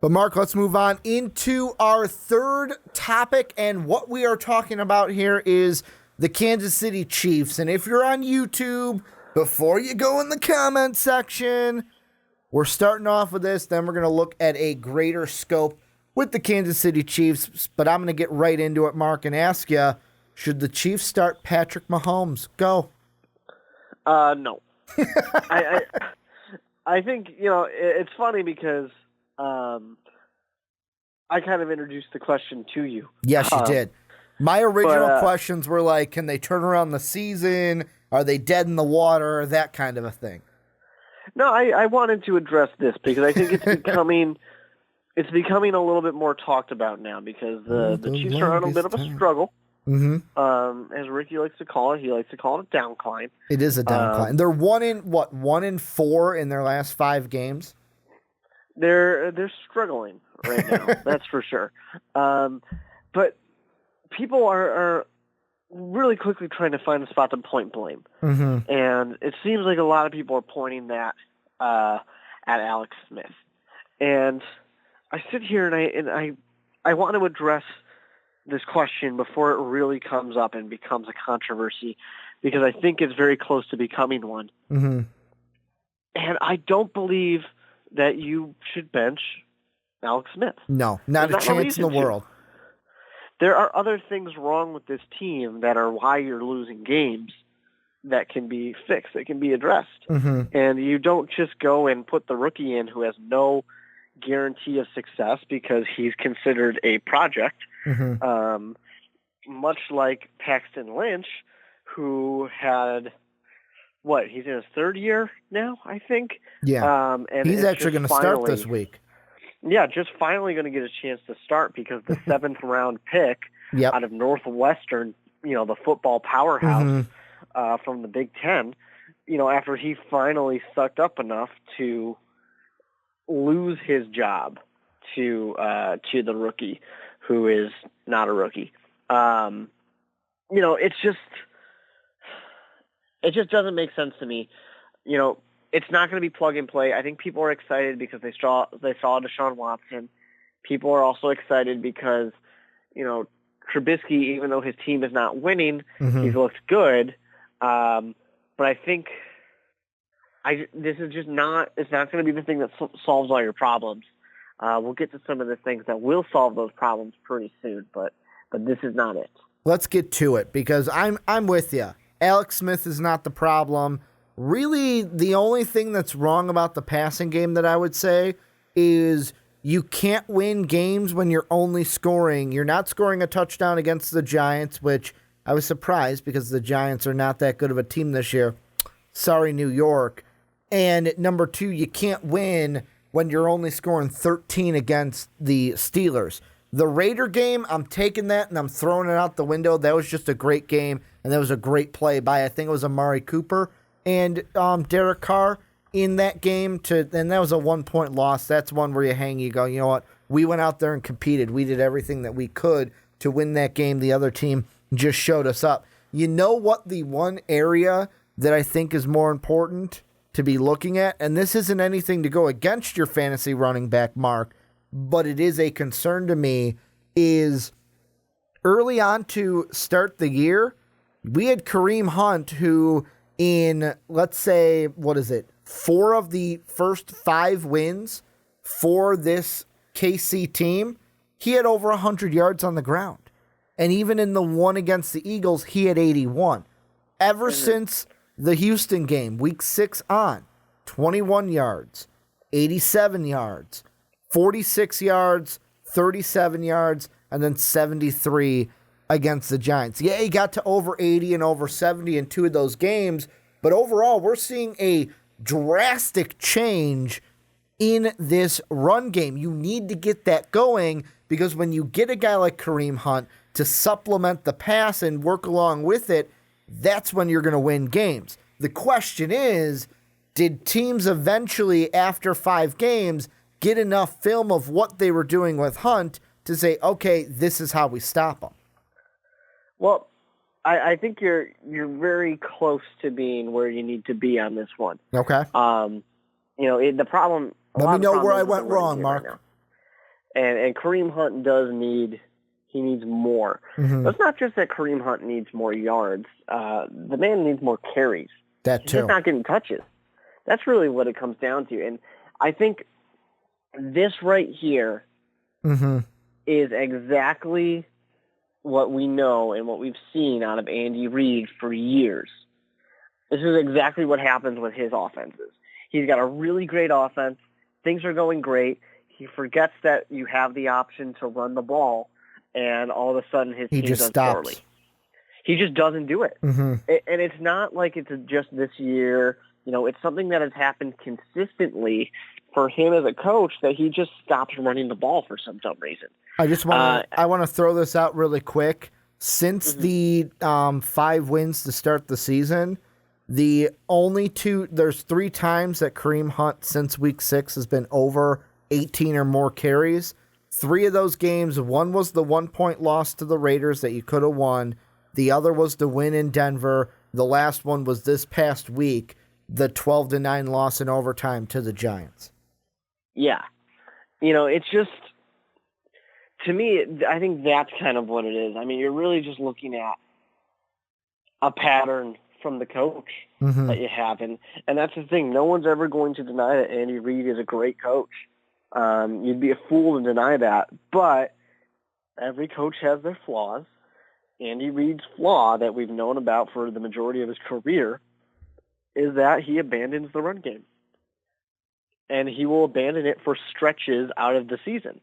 But Mark, let's move on into our third topic. And what we are talking about here is the Kansas City Chiefs. And if you're on YouTube, before you go in the comment section, we're starting off with this. Then we're going to look at a greater scope with the Kansas City Chiefs. But I'm going to get right into it, Mark, and ask you, should the Chiefs start Patrick Mahomes? Go. No. I think, it's funny because I kind of introduced the question to you. Yes, you did. My original questions were like, can they turn around the season? Are they dead in the water? That kind of a thing. No, I wanted to address this because I think it's becoming a little bit more talked about now because the Chiefs are on a bit of a struggle. Mm-hmm. As Ricky likes to call it, he likes to call it a downcline. It is a downcline. They're 1-4 in their last 5 games. They're struggling right now. That's for sure. But people are really quickly trying to find a spot to point blame, and it seems like a lot of people are pointing that at Alex Smith. And I sit here and I want to address this question before it really comes up and becomes a controversy, because I think it's very close to becoming one. Mm-hmm. And I don't believe that you should bench Alex Smith. No, not a chance in the world. There are other things wrong with this team that are why you're losing games that can be fixed, that can be addressed. Mm-hmm. And you don't just go and put the rookie in who has no guarantee of success because he's considered a project, much like Paxton Lynch, who had, he's in his 3rd year now, I think. Yeah, and he's actually going to start this week. Yeah, just finally going to get a chance to start because the 7th round pick out of Northwestern, the football powerhouse from the Big Ten, after he finally sucked up enough to lose his job to the rookie, who is not a rookie. It just doesn't make sense to me. It's not going to be plug and play. I think people are excited because they saw Deshaun Watson. People are also excited because, Trubisky, even though his team is not winning, he's looked good. But I think this is just it's not going to be the thing that solves all your problems. We'll get to some of the things that will solve those problems pretty soon, but this is not it. Let's get to it because I'm with you. Alex Smith is not the problem. Really, the only thing that's wrong about the passing game that I would say is you can't win games when you're only scoring. You're not scoring a touchdown against the Giants, which I was surprised because the Giants are not that good of a team this year. Sorry, New York. And number 2, you can't win when you're only scoring 13 against the Steelers. The Raider game, I'm taking that and I'm throwing it out the window. That was just a great game, and that was a great play by, I think it was Amari Cooper and Derek Carr in that game. And that was a 1-point loss. That's one where you go, you know what? We went out there and competed. We did everything that we could to win that game. The other team just showed us up. You know what the one area that I think is more important to be looking at, and this isn't anything to go against your fantasy running back, Mark, but it is a concern to me, is early on to start the year, we had Kareem Hunt, who in, let's say, 4 of the first 5 wins for this KC team, he had over 100 yards on the ground. And even in the one against the Eagles, he had 81. Ever since the Houston game, week 6 on, 21 yards, 87 yards, 46 yards, 37 yards, and then 73 against the Giants. Yeah, he got to over 80 and over 70 in 2 of those games, but overall, we're seeing a drastic change in this run game. You need to get that going because when you get a guy like Kareem Hunt to supplement the pass and work along with it, that's when you're going to win games. The question is, did teams eventually, after 5 games, get enough film of what they were doing with Hunt to say, okay, this is how we stop him? Well, I think you're very close to being where you need to be on this one. Okay. The problem. Let me know where I went wrong, Mark. Right And Kareem Hunt needs more. Mm-hmm. But it's not just that Kareem Hunt needs more yards. The man needs more carries. That He's too. just not getting touches. That's really what it comes down to. And I think this right here is exactly what we know and what we've seen out of Andy Reid for years. This is exactly what happens with his offenses. He's got a really great offense. Things are going great. He forgets that you have the option to run the ball, and all of a sudden his team does poorly. He just doesn't do it. And it's not like it's just this year. It's something that has happened consistently for him as a coach, that he just stops running the ball for some dumb reason. I want to throw this out really quick. Since the 5 wins to start the season, there's 3 times that Kareem Hunt since week 6 has been over 18 or more carries. 3 of those games, one was the 1-point loss to the Raiders that you could have won. The other was the win in Denver. The last one was this past week, the 12-9 loss in overtime to the Giants. Yeah. It's just, to me, I think that's kind of what it is. I mean, you're really just looking at a pattern from the coach that you have. And that's the thing. No one's ever going to deny that Andy Reid is a great coach. You'd be a fool to deny that. But every coach has their flaws. Andy Reid's flaw that we've known about for the majority of his career is that he abandons the run game. And he will abandon it for stretches out of the season.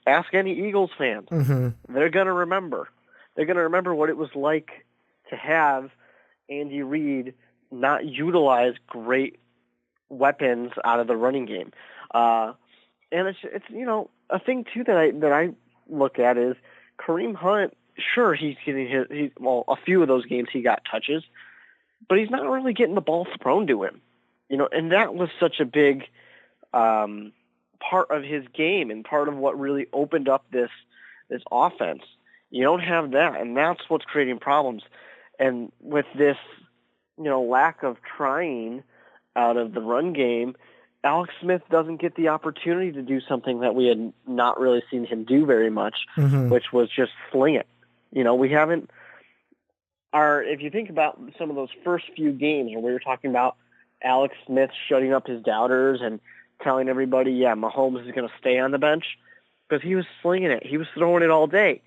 Ask any Eagles fans. They're going to remember. They're going to remember what it was like to have Andy Reid not utilize great weapons out of the running game. And it's a thing too that I look at is Kareem Hunt. Sure, he's getting a few of those games he got touches, but he's not really getting the ball thrown to him. And that was such a big part of his game and part of what really opened up this offense. You don't have that, and that's what's creating problems. And with this, lack of trying out of the run game, Alex Smith doesn't get the opportunity to do something that we had not really seen him do very much, which was just sling it. We haven't. If you think about some of those first few games where we were talking about Alex Smith shutting up his doubters and telling everybody, yeah, Mahomes is going to stay on the bench, because he was slinging it. He was throwing it all day.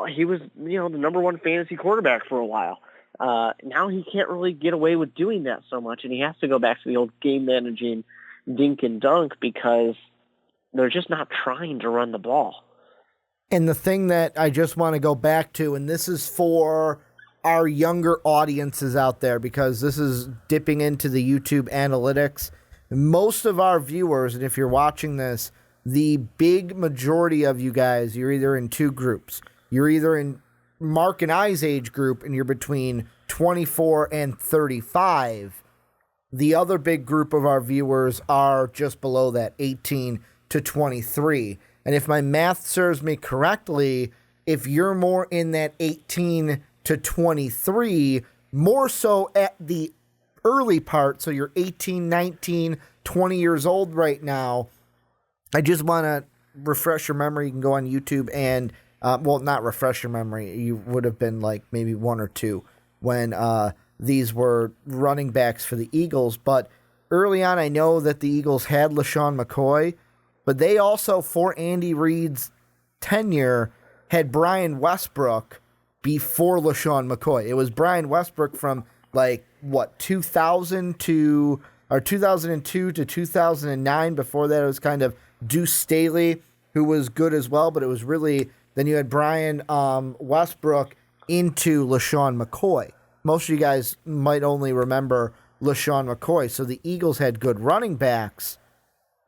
He was, the number 1 fantasy quarterback for a while. Now he can't really get away with doing that so much, and he has to go back to the old game managing dink and dunk because they're just not trying to run the ball. And the thing that I just want to go back to, and this is for our younger audiences out there, because this is dipping into the YouTube analytics. Most of our viewers, and if you're watching this, the big majority of you guys, you're either in 2 groups. You're either in Mark and I's age group, and you're between 24 and 35. The other big group of our viewers are just below that, 18 to 23. And if my math serves me correctly, if you're more in that 18 to 23, more so at the early part, so you're 18, 19, 20 years old right now, I just want to refresh your memory. You can go on YouTube and, not refresh your memory. You would have been like maybe 1 or 2 when these were running backs for the Eagles. But early on, I know that the Eagles had LaShawn McCoy, but they also, for Andy Reid's tenure, had Brian Westbrook before LaShawn McCoy. It was Brian Westbrook from 2002 to 2009. Before that, it was kind of Deuce Staley, who was good as well, but it was really, then you had Brian Westbrook into LaShawn McCoy. Most of you guys might only remember LaShawn McCoy. So the Eagles had good running backs,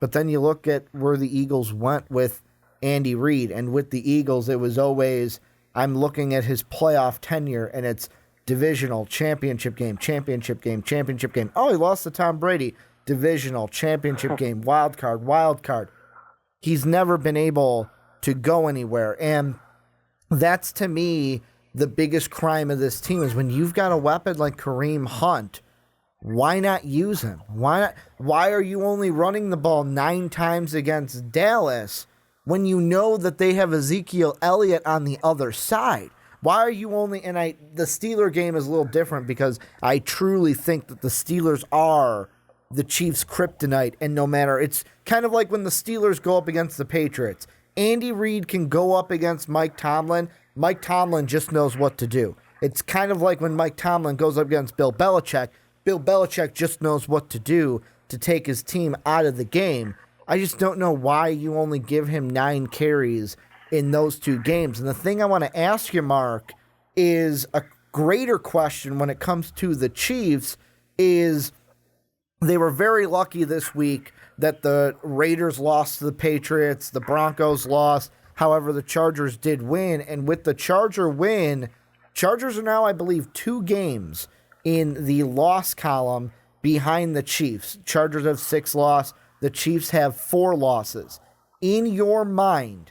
but then you look at where the Eagles went with Andy Reid, and with the Eagles, it was always, I'm looking at his playoff tenure, and it's divisional, championship game, championship game, championship game. Oh, he lost to Tom Brady. Divisional, championship game, wild card. He's never been able to go anywhere. And that's, to me, the biggest crime of this team is when you've got a weapon like Kareem Hunt, why not use him? Why are you only running the ball 9 times against Dallas when you know that they have Ezekiel Elliott on the other side? Why are you only, and the Steeler game is a little different because I truly think that the Steelers are the Chiefs' kryptonite, and no matter, it's kind of like when the Steelers go up against the Patriots. Andy Reid can go up against Mike Tomlin. Mike Tomlin just knows what to do. It's kind of like when Mike Tomlin goes up against Bill Belichick. Bill Belichick just knows what to do to take his team out of the game. I just don't know why you only give him 9 carries in those 2 games. And the thing I want to ask you, Mark, is a greater question when it comes to the Chiefs is they were very lucky this week that the Raiders lost to the Patriots, the Broncos lost. However, the Chargers did win. And with the Charger win, Chargers are now, I believe, 2 games in the loss column behind the Chiefs. Chargers have 6 losses. The Chiefs have 4 losses. In your mind,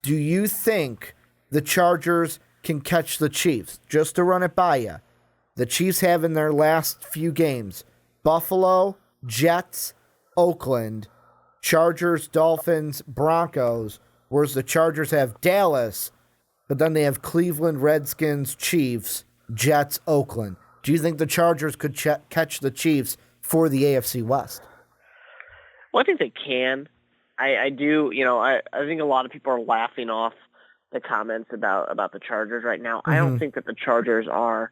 do you think the Chargers can catch the Chiefs? Just to run it by you, the Chiefs have in their last few games Buffalo, Jets, Oakland, Chargers, Dolphins, Broncos, whereas the Chargers have Dallas, but then they have Cleveland, Redskins, Chiefs, Jets, Oakland. Do you think the Chargers could catch the Chiefs for the AFC West? Well, I think they can. I do, I think a lot of people are laughing off the comments about the Chargers right now. I don't think that the Chargers are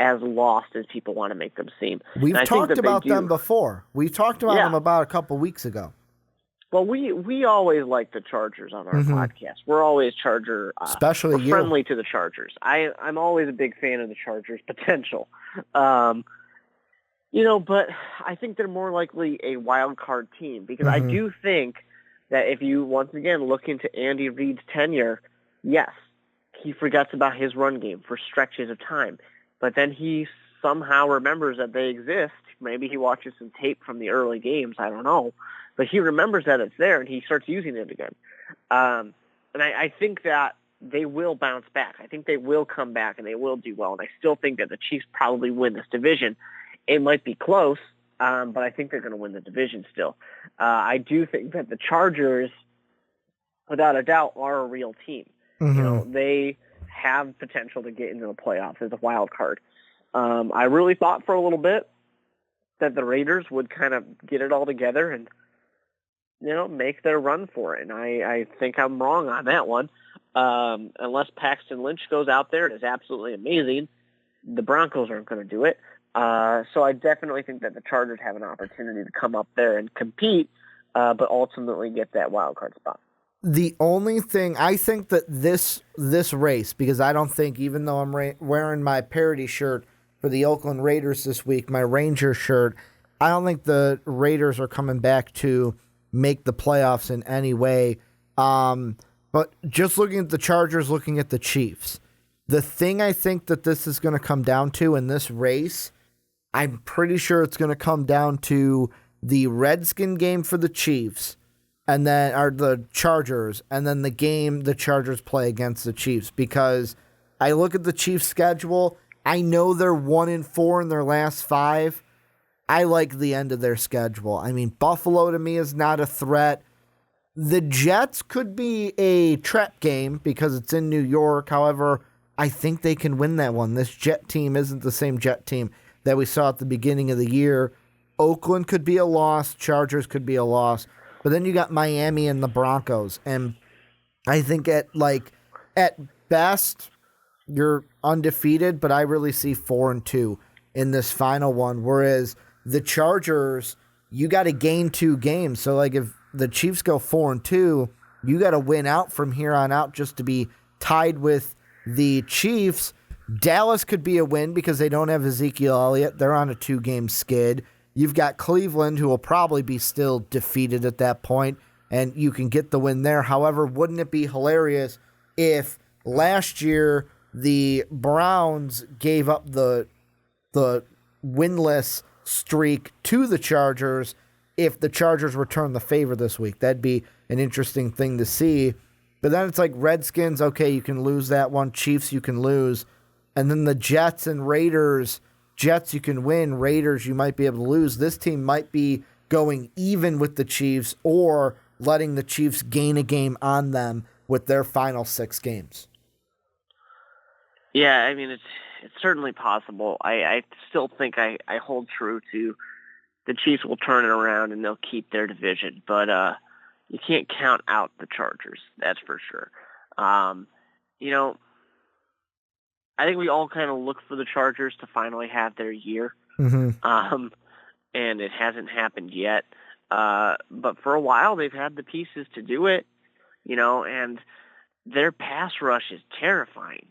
as lost as people want to make them seem. We've talked about them before. We talked about them about a couple weeks ago. Well, we always like the Chargers on our podcast. We're always Charger, especially friendly to the Chargers. I'm always a big fan of the Chargers' potential. But I think they're more likely a wild card team because I do think that if you, once again, look into Andy Reid's tenure, yes, he forgets about his run game for stretches of time. But then he somehow remembers that they exist. Maybe he watches some tape from the early games. I don't know. But he remembers that it's there, and he starts using it again. And I think that they will bounce back. I think they will come back, and they will do well. And I still think that the Chiefs probably win this division. It might be close, but I think they're going to win the division still. I do think that the Chargers, without a doubt, are a real team. They have potential to get into the playoffs as a wild card. I really thought for a little bit that the Raiders would kind of get it all together and, make their run for it. And I think I'm wrong on that one. Unless Paxton Lynch goes out there and is absolutely amazing, the Broncos aren't going to do it. So I definitely think that the Chargers have an opportunity to come up there and compete, but ultimately get that wild card spot. The only thing, I think that this race, because I don't think, even though I'm wearing my parody shirt for the Oakland Raiders this week, my Ranger shirt, I don't think the Raiders are coming back to make the playoffs in any way. But just looking at the Chargers, looking at the Chiefs, the thing I think that this is going to come down to in this race, I'm pretty sure it's going to come down to the Redskin game for the Chiefs, and then are the Chargers, and then the game the Chargers play against the Chiefs. Because I look at the Chiefs' schedule, I know they're 1-4 in their last 5. I like the end of their schedule. I mean, Buffalo to me is not a threat. The Jets could be a trap game because it's in New York. However, I think they can win that one. This Jet team isn't the same Jet team that we saw at the beginning of the year. Oakland could be a loss. Chargers could be a loss. But then you got Miami and the Broncos. And I think at best, you're undefeated, but I really see 4-2 in this final one. Whereas the Chargers, you got to gain 2 games. So like if the Chiefs go 4-2, you got to win out from here on out just to be tied with the Chiefs. Dallas could be a win because they don't have Ezekiel Elliott. They're on a 2-game skid. You've got Cleveland, who will probably be still defeated at that point, and you can get the win there. However, wouldn't it be hilarious if last year the Browns gave up the winless streak to the Chargers if the Chargers return the favor this week? That'd be an interesting thing to see. But then it's like Redskins, okay, you can lose that one. Chiefs, you can lose. And then the Jets and Raiders, Jets you can win, Raiders you might be able to lose. This team might be going even with the Chiefs or letting the Chiefs gain a game on them with their final 6 games. Yeah, I mean, it's certainly possible. I still think I hold true to the Chiefs will turn it around and they'll keep their division, but you can't count out the Chargers, that's for sure. You know, I think we all kind of look for the Chargers to finally have their year, and it hasn't happened yet. But for a while, they've had the pieces to do it, and their pass rush is terrifying.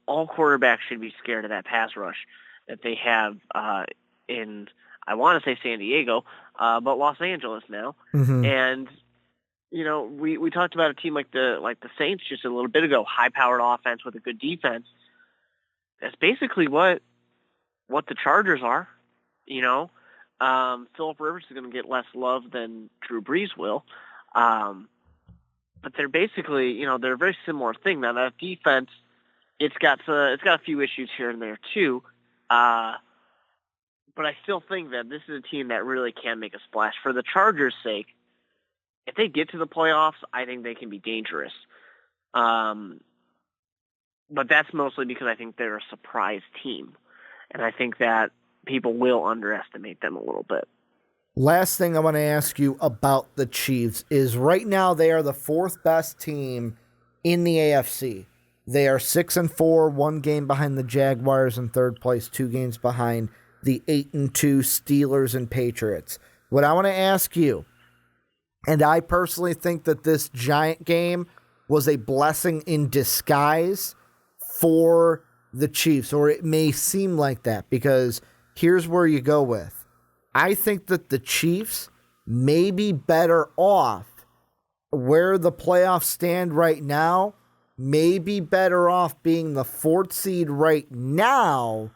All quarterbacks should be scared of that pass rush that they have in, I want to say San Diego, but Los Angeles now. And, we talked about a team like the Saints just a little bit ago, high-powered offense with a good defense. That's basically what the Chargers are. Phillip Rivers is going to get less love than Drew Brees will. But they're basically, they're a very similar thing. Now, that defense, it's got a few issues here and there too. But I still think that this is a team that really can make a splash. For the Chargers' sake, if they get to the playoffs, I think they can be dangerous. But that's mostly because I think they're a surprise team. And I think that people will underestimate them a little bit. Last thing I want to ask you about the Chiefs is right now they are the 4th best team in the AFC. They are 6-4, 1 game behind the Jaguars in 3rd place, 2 games behind the 8-2 Steelers and Patriots. What I want to ask you, and I personally think that this Giant game was a blessing in disguise for the Chiefs, or it may seem like that, because here's where you go with. I think that the Chiefs may be better off where the playoffs stand right now, may be better off being the 4th seed right now,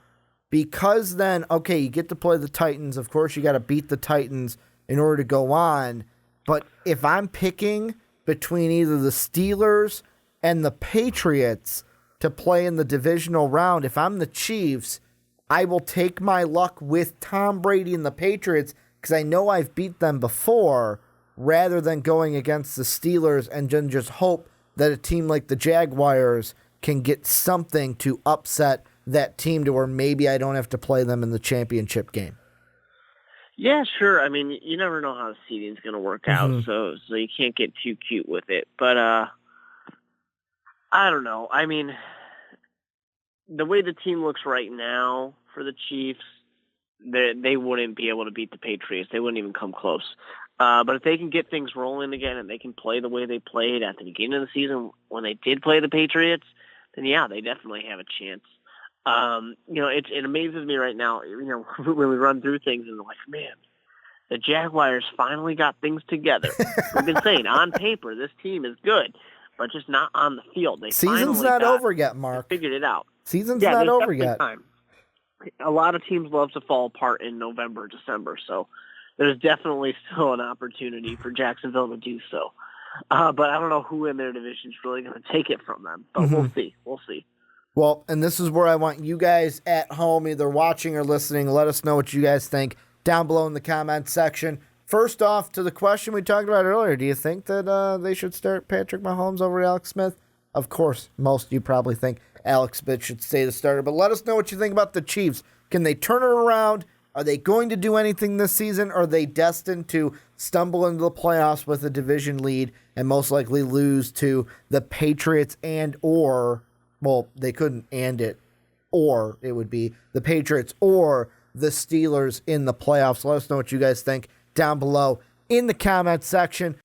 because then, okay, you get to play the Titans. Of course, you got to beat the Titans in order to go on. But if I'm picking between either the Steelers and the Patriots to play in the divisional round, if I'm the Chiefs, I will take my luck with Tom Brady and the Patriots because I know I've beat them before, rather than going against the Steelers and then just hope that a team like the Jaguars can get something to upset that team to where maybe I don't have to play them in the championship game. Yeah, sure. I mean, you never know how the seeding's going to work out, so you can't get too cute with it. But I don't know. I mean, the way the team looks right now for the Chiefs, they wouldn't be able to beat the Patriots. They wouldn't even come close. But if they can get things rolling again and they can play the way they played at the beginning of the season when they did play the Patriots, then yeah, they definitely have a chance. It amazes me right now, when we run through things and like, man, the Jaguars finally got things together. We've been saying on paper this team is good, but just not on the field. Season's not over yet, Mark. Figured it out. Season's not over yet. Time. A lot of teams love to fall apart in November, December, so there's definitely still an opportunity for Jacksonville to do so. But I don't know who in their division is really going to take it from them. But we'll see. We'll see. Well, and this is where I want you guys at home, either watching or listening, let us know what you guys think down below in the comments section. First off, to the question we talked about earlier, do you think that they should start Patrick Mahomes over Alex Smith? Of course, most of you probably think Alex Smith should stay the starter, but let us know what you think about the Chiefs. Can they turn it around? Are they going to do anything this season? Or are they destined to stumble into the playoffs with a division lead and most likely lose to the Patriots they couldn't and it, or it would be the Patriots or the Steelers in the playoffs? Let us know what you guys think down below in the comments section.